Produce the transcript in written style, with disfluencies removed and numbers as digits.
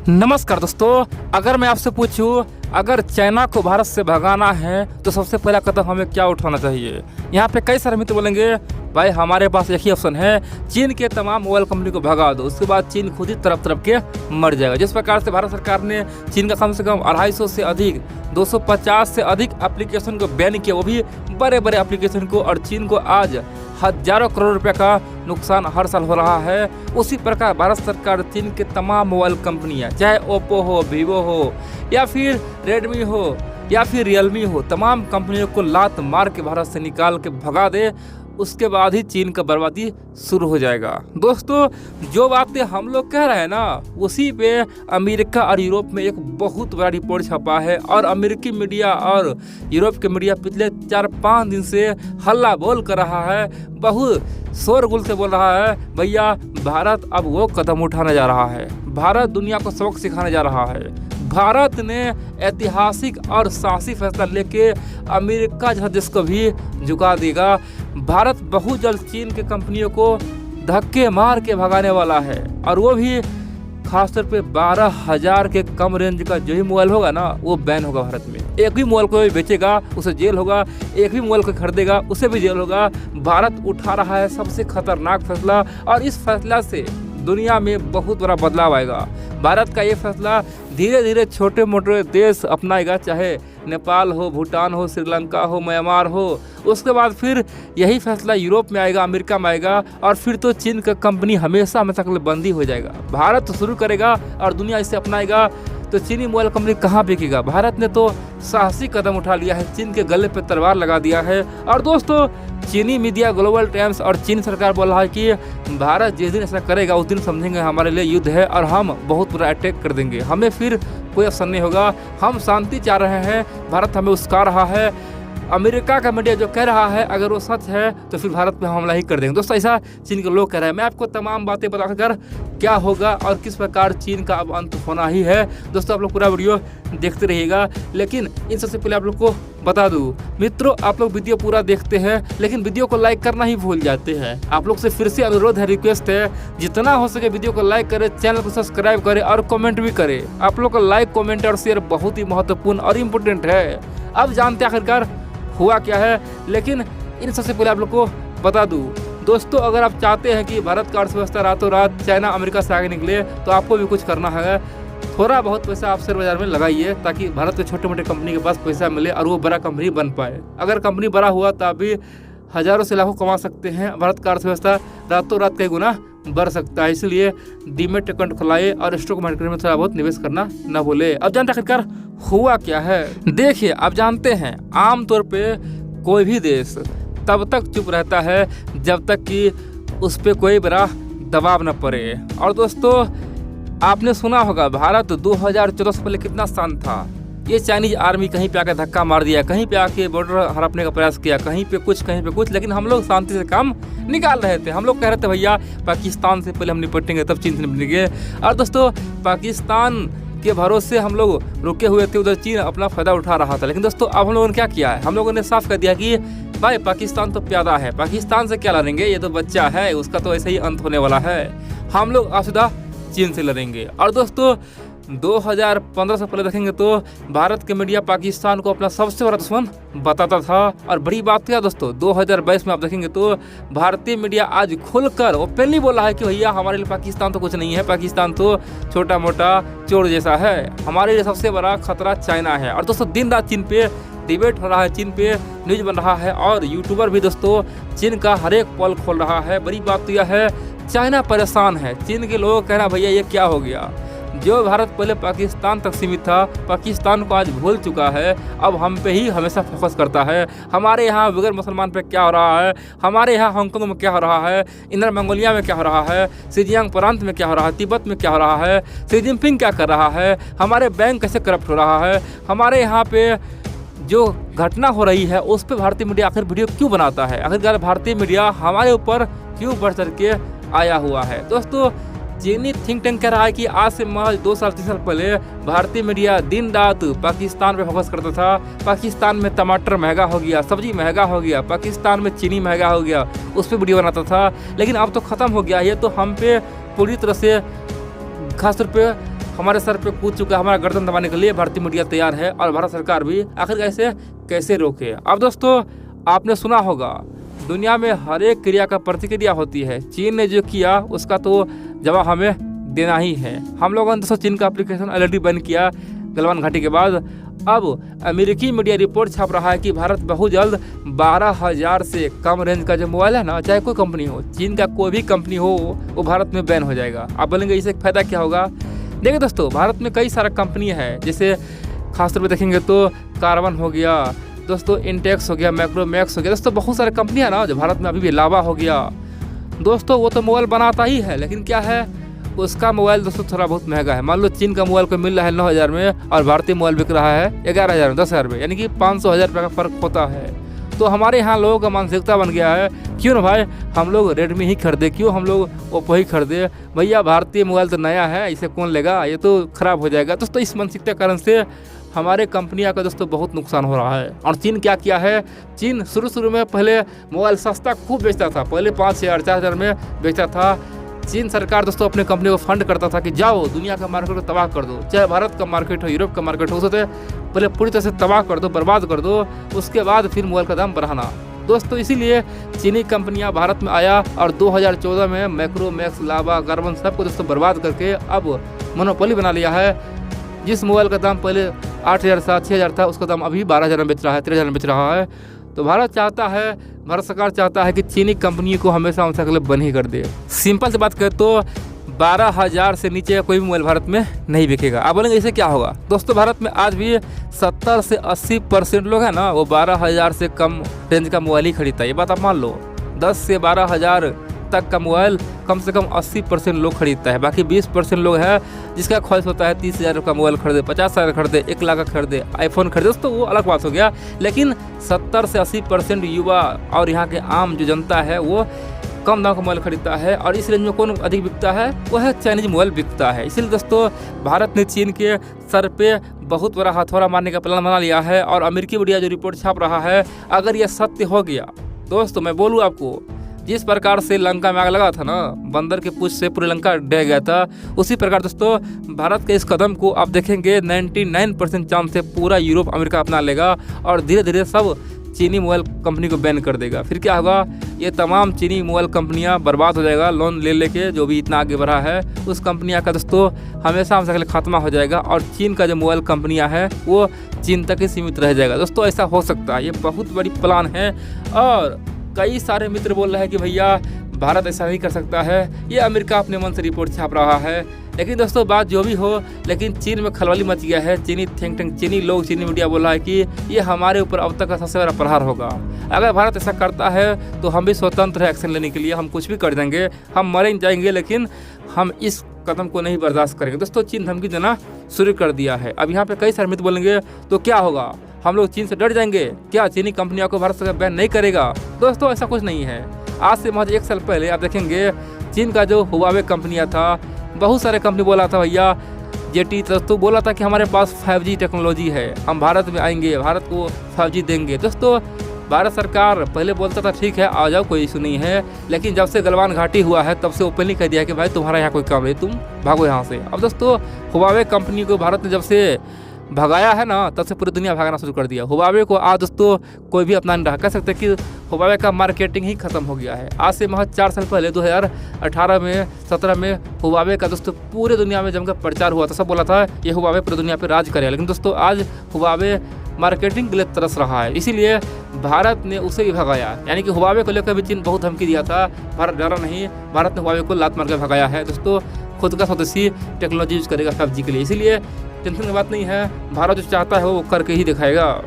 नमस्कार दोस्तों, अगर मैं आपसे पूछूं अगर चाइना को भारत से भगाना है तो सबसे पहला कदम हमें क्या उठाना चाहिए। यहाँ पे कई सारे मित्र बोलेंगे भाई हमारे पास एक ही ऑप्शन है, चीन के तमाम मोबाइल कंपनी को भगा दो, उसके बाद चीन खुद ही तरफ तरफ के मर जाएगा। जिस प्रकार से भारत सरकार ने चीन का कम से कम 250 से अधिक 250 से अधिक एप्लीकेशन को बैन किया, वो भी बड़े बड़े एप्लीकेशन को, और चीन को आज हजारों करोड़ रुपए का नुकसान हर साल हो रहा है। उसी प्रकार भारत सरकार चीन के तमाम मोबाइल कंपनियां, चाहे ओप्पो हो, वीवो हो, या फिर रेडमी हो, या फिर रियलमी हो, तमाम कंपनियों को लात मार के भारत से निकाल के भगा दे, उसके बाद ही चीन का बर्बादी शुरू हो जाएगा। दोस्तों, जो बातें हम लोग कह रहे हैं ना, उसी पे अमेरिका और यूरोप में एक बहुत बड़ा रिपोर्ट छपा है, और अमेरिकी मीडिया और यूरोप के मीडिया पिछले 4-5 दिन से हल्ला बोल कर रहा है, बहुत शोरगुल से बोल रहा है भैया भारत अब वो कदम उठाने जा रहा है, भारत दुनिया को सबक सिखाने जा रहा है। भारत ने ऐतिहासिक और साहसी फैसला लेके अमेरिका जैसा देश को भी झुका देगा। भारत बहुत जल्द चीन के कंपनियों को धक्के मार के भगाने वाला है, और वो भी खासतौर पे 12,000 के कम रेंज का जो ही मोबाइल होगा ना, वो बैन होगा भारत में। एक भी मोबाइल को बेचेगा उसे जेल होगा, एक भी मोबाइल को खरीदेगा उसे भी जेल होगा। भारत उठा रहा है सबसे खतरनाक फैसला, और इस फैसला से दुनिया में बहुत बड़ा बदलाव आएगा। भारत का ये फैसला धीरे धीरे छोटे मोटे देश अपनाएगा, चाहे नेपाल हो, भूटान हो, श्रीलंका हो, म्यांमार हो। उसके बाद फिर यही फैसला यूरोप में आएगा, अमेरिका में आएगा, और फिर तो चीन का कंपनी हमेशा हमेशा के लिए बंदी हो जाएगा। भारत शुरू करेगा और दुनिया इसे अपनाएगा, तो चीनी मोबाइल कंपनी कहाँ बिकेगा। भारत ने तो साहसी कदम उठा लिया है, चीन के गले पे तलवार लगा दिया है। और दोस्तों, चीनी मीडिया, ग्लोबल टाइम्स और चीन सरकार बोल रहा है कि भारत जिस दिन ऐसा करेगा उस दिन समझेंगे हमारे लिए युद्ध है, और हम बहुत बड़ा अटैक कर देंगे, हमें फिर कोई असर नहीं होगा। हम शांति चाह रहे हैं, भारत हमें उस्का रहा है। अमेरिका का मीडिया जो कह रहा है अगर वो सच है तो फिर भारत पे हमला ही कर देंगे। दोस्तों, ऐसा चीन के लोग कह रहे हैं। मैं आपको तमाम बातें बताकर क्या होगा और किस प्रकार चीन का अब अंत होना ही है। दोस्तों, आप लोग पूरा वीडियो देखते रहिएगा, लेकिन इन सबसे पहले आप लोग को बता दूं मित्रों, आप लोग वीडियो पूरा देखते हैं लेकिन वीडियो को लाइक करना ही भूल जाते हैं। आप लोग से फिर से अनुरोध है, रिक्वेस्ट है, जितना हो सके वीडियो को लाइक करें, चैनल को सब्सक्राइब करें और कमेंट भी करें। आप लोग का लाइक, कमेंट और शेयर बहुत ही महत्वपूर्ण और इम्पोर्टेंट है। अब जानते हैं आखिरकार हुआ क्या है, लेकिन इन सबसे पहले आप लोग को बता दूं दोस्तों, अगर आप चाहते हैं कि भारत का अर्थव्यवस्था रातों रात चाइना अमेरिका से आगे निकले, तो आपको भी कुछ करना है। थोड़ा बहुत पैसा आप शेयर बाजार में लगाइए, ताकि भारत के छोटे मोटे कंपनी के पास पैसा मिले और वो बड़ा कंपनी बन पाए। अगर कंपनी बड़ा हुआ तो आप भी हजारों से लाखों कमा सकते हैं। भारत का अर्थव्यवस्था रातों रात कई गुना बढ़ सकता है, इसलिए डीमेट अकाउंट खुलाए और स्टॉक मार्केट में थोड़ा बहुत निवेश करना न भूले। अब जानते आखिरकार हुआ क्या है। देखिए, आप जानते हैं आमतौर पे कोई भी देश तब तक चुप रहता है जब तक कि उस पर कोई बड़ा दबाव न पड़े। और दोस्तों, आपने सुना होगा भारत 2014 से पहले कितना शांत था। ये चाइनीज आर्मी कहीं पे आकर धक्का मार दिया, कहीं पे आके बॉर्डर हड़पने का प्रयास किया, कहीं पे कुछ, लेकिन हम लोग शांति से काम निकाल रहे थे। हम लोग कह रहे थे भैया पाकिस्तान से पहले हम निपटेंगे, तब चीन से निपटेंगे। और दोस्तों, पाकिस्तान के भरोसे हम लोग रुके हुए थे, उधर चीन अपना फायदा उठा रहा था। लेकिन दोस्तों, अब हम लोगों ने क्या किया है, हम लोगों ने साफ कर दिया कि भाई पाकिस्तान तो प्यादा है, पाकिस्तान से क्या लड़ेंगे, ये तो बच्चा है, उसका तो ऐसे ही अंत होने वाला है। हम लोग अब सीधा चीन से लड़ेंगे। और दोस्तों, 2015 से पहले देखेंगे तो भारत के मीडिया पाकिस्तान को अपना सबसे बड़ा दुश्मन बताता था। और बड़ी बात क्या दोस्तों, 2022 में आप देखेंगे तो भारतीय मीडिया आज खुलकर ओपनली बोला है कि भैया हमारे लिए पाकिस्तान तो कुछ नहीं है, पाकिस्तान तो छोटा मोटा चोर जैसा है, हमारे लिए सबसे बड़ा खतरा चाइना है। और दोस्तों, दिन रात चीन पे डिबेट हो रहा है, चीन पे न्यूज बन रहा है, और यूट्यूबर भी दोस्तों चीन का हर एक पल खोल रहा है। बड़ी बात तो यह है, चाइना परेशान है। चीन के लोग कह रहे हैं भैया ये क्या हो गया, जो भारत पहले पाकिस्तान तक सीमित था, पाकिस्तान को आज भूल चुका है, अब हम पे ही हमेशा फोकस करता है। हमारे यहाँ बगैर मुसलमान पे क्या हो रहा है, हमारे यहाँ हांगकांग में क्या हो रहा है, इंदर मंगोलिया में क्या हो रहा है, सिजियांग प्रांत में क्या हो रहा है, तिब्बत में क्या हो रहा है, शी जिनपिंग क्या कर रहा है, हमारे बैंक कैसे करप्ट हो रहा है, हमारे यहाँ पे जो घटना हो रही है उस पर भारतीय मीडिया आखिर वीडियो क्यों बनाता है, आखिरकार भारतीय मीडिया हमारे ऊपर क्यों बढ़ चढ़ के आया हुआ है। दोस्तों, चीनी थिंक टैंक कह रहा है कि आज से महज 2-3 साल पहले भारतीय मीडिया दिन रात पाकिस्तान पे फोकस करता था। पाकिस्तान में टमाटर महंगा हो गया, सब्जी महंगा हो गया, पाकिस्तान में चीनी महंगा हो गया, उस पर वीडियो बनाता था। लेकिन अब तो ख़त्म हो गया ये, तो हम पे पूरी तरह से खासतौर पे हमारे सर पे कूद चुका है, हमारा गर्दन दबाने के लिए भारतीय मीडिया तैयार है और भारत सरकार भी आखिर ऐसे कैसे रोके। अब दोस्तों आपने सुना होगा दुनिया में हर एक क्रिया का प्रतिक्रिया होती है। चीन ने जो किया उसका तो जवाब हमें देना ही है। हम लोगों ने दोस्तों चीन का एप्लीकेशन ऑलरेडी बंद किया गलवान घाटी के बाद। अब अमेरिकी मीडिया रिपोर्ट छाप रहा है कि भारत बहुत जल्द 12,000 से कम रेंज का जो मोबाइल है ना, चाहे कोई कंपनी हो, चीन का कोई भी कंपनी हो, वो भारत में बैन हो जाएगा। आप बोलेंगे इससे फ़ायदा क्या होगा? देखिए दोस्तों भारत में कई सारा कंपनी है, जैसे खासतौर पर देखेंगे तो कार्बन हो गया दोस्तों, इंटेक्स हो गया, मैक्रोमैक्स हो गया दोस्तों, बहुत सारे कंपनी है ना जो भारत में अभी भी लावा हो गया दोस्तों। वो तो मोबाइल बनाता ही है, लेकिन क्या है उसका मोबाइल दोस्तों थोड़ा बहुत महंगा है। मान लो चीन का मोबाइल को मिल रहा है 9,000 में और भारतीय मोबाइल बिक रहा है 11,000 में, 10,000 में, यानी कि 500,000 रुपये का फ़र्क होता है। तो हमारे यहाँ लोगों का मानसिकता बन गया है क्यों ना भाई हम लोग रेडमी ही खरीदे, क्यों हम लोग ओप्पो ही खरीदे, भैया भारतीय मोबाइल तो नया है, इसे कौन लेगा, ये तो ख़राब हो जाएगा दोस्तों। इस मानसिकता के कारण से हमारे कंपनियां का दोस्तों बहुत नुकसान हो रहा है। और चीन क्या किया है, चीन शुरू में पहले मोबाइल सस्ता खूब बेचता था, पहले 5,000 4,000 में बेचता था। चीन सरकार दोस्तों अपने कंपनी को फंड करता था कि जाओ दुनिया का मार्केट को तबाह कर दो, चाहे भारत का मार्केट हो, यूरोप का मार्केट हो, उसे पहले पूरी तरह से तबाह कर दो, बर्बाद कर दो, उसके बाद फिर मोबाइल का दाम बढ़ाना दोस्तों। इसीलिए चीनी कंपनियां भारत में आया और 2014 में मैक्रोमैक्स, लावा, कार्बन सबको दोस्तों बर्बाद करके अब मोनोपोली बना लिया है। जिस मोबाइल का दाम पहले 8,000 था, 6,000 था, उसका दाम अभी 12,000 में बेच रहा है, 13,000 में बेच रहा है। तो भारत सरकार चाहता है कि चीनी कंपनी को हमेशा उनसे अगले बंद ही कर दे। सिंपल से बात करें तो 12,000 से नीचे कोई भी मोबाइल भारत में नहीं बिकेगा। आप बोलेंगे इससे क्या होगा? दोस्तों भारत में आज भी 70 से 80% लोग हैं ना, वो 12,000 से कम रेंज का मोबाइल ही खरीदता है। ये बात आप मान लो, 10 से 12,000 तक का मोबाइल कम से कम 80% लोग खरीदता है। बाकी 20% लोग हैं जिसका ख्वाहिश होता है 30,000 का मोबाइल खरीदे, 50,000 खरीदे, 1 लाख का खरीदे, आईफोन खरीदे, दोस्तों वो अलग बात हो गया। लेकिन 70 से 80% युवा और यहाँ के आम जो जनता है वो कम दाम का मोबाइल खरीदता है। और इस रेंज में कौन अधिक बिकता है? वो है चाइनीज मोबाइल बिकता है। इसलिए दोस्तों भारत ने चीन के सर पे बहुत बड़ा हथौड़ा मारने का प्लान बना लिया है। और अमेरिकी मीडिया जो रिपोर्ट छाप रहा है, अगर यह सत्य हो गया दोस्तों, मैं बोलूँ आपको, जिस प्रकार से लंका में आग लगा था ना, बंदर के पूंछ से पूरी लंका ढह गया था, उसी प्रकार दोस्तों भारत के इस कदम को आप देखेंगे 99% चांस से पूरा यूरोप अमेरिका अपना लेगा और धीरे धीरे सब चीनी मोबाइल कंपनी को बैन कर देगा। फिर क्या होगा, ये तमाम चीनी मोबाइल कंपनियां बर्बाद हो जाएगा, लोन ले लेके जो भी इतना आगे बढ़ा है उस कंपनियां का दोस्तों हमेशा के लिए खात्मा हो जाएगा। और चीन का जो मोबाइल कंपनियां है वो चीन तक ही सीमित रह जाएगा। दोस्तों ऐसा हो सकता है, ये बहुत बड़ी प्लान है। और कई सारे मित्र बोल रहे हैं कि भैया भारत ऐसा नहीं कर सकता है, ये अमेरिका अपने मन से रिपोर्ट छाप रहा है। लेकिन दोस्तों बात जो भी हो, लेकिन चीन में खलबली मच गया है। चीनी थिंक टैंक, चीनी लोग, चीनी मीडिया बोल रहा है कि ये हमारे ऊपर अब तक का सबसे बड़ा प्रहार होगा। अगर भारत ऐसा करता है तो हम भी स्वतंत्र है एक्शन लेने के लिए, हम कुछ भी कर देंगे, हम मरेंगे जाएंगे, लेकिन हम इस कदम को नहीं बर्दाश्त करेंगे। दोस्तों चीन धमकी देना शुरू कर दिया है। अब यहाँ पे कई सारे मित्र बोलेंगे तो क्या होगा, हम लोग चीन से डर जाएंगे क्या? चीनी कंपनियों को भारत सरकार बैन नहीं करेगा? दोस्तों ऐसा कुछ नहीं है। आज से महज 1 साल पहले आप देखेंगे चीन का जो हुआवे कंपनियां था, बहुत सारे कंपनी बोला था भैया जेटी दोस्तों बोला था कि हमारे पास 5G टेक्नोलॉजी है, हम भारत में आएंगे, भारत को 5G देंगे। दोस्तों भारत सरकार पहले बोलता था ठीक है आ जाओ, कोई इशू नहीं है, लेकिन जब से गलवान घाटी हुआ है तब से ओपनली कह दिया कि भाई तुम्हारा यहाँ कोई काम नहीं, तुम भागो यहाँ से। अब दोस्तों हुआवे कंपनी को भारत ने जब से भगाया है ना, तब से पूरी दुनिया भागना शुरू कर दिया। हुआवे को आज दोस्तों कोई भी अपना नहीं रहा, कह सकते कि हुआवे का मार्केटिंग ही खत्म हो गया है। आज से महज 4 साल पहले 2018 में 17 में हुआवे का दोस्तों पूरे दुनिया में जमकर प्रचार हुआ था, सब बोला था ये हुआवे पूरी दुनिया पे राज करेगा। लेकिन दोस्तों आज हुआवे मार्केटिंग के लिए तरस रहा है, इसीलिए भारत ने उसे भी भगाया। यानी कि हुआवे को लेकर भी चीन बहुत धमकी दिया था, भारत डरा नहीं, भारत ने हुआवे को लात मार कर भगाया है। दोस्तों खुद का स्वदेशी टेक्नोलॉजी यूज करेगा 5G के लिए, इसीलिए टेंशन की बात नहीं है। भारत जो चाहता है वो करके ही दिखाएगा।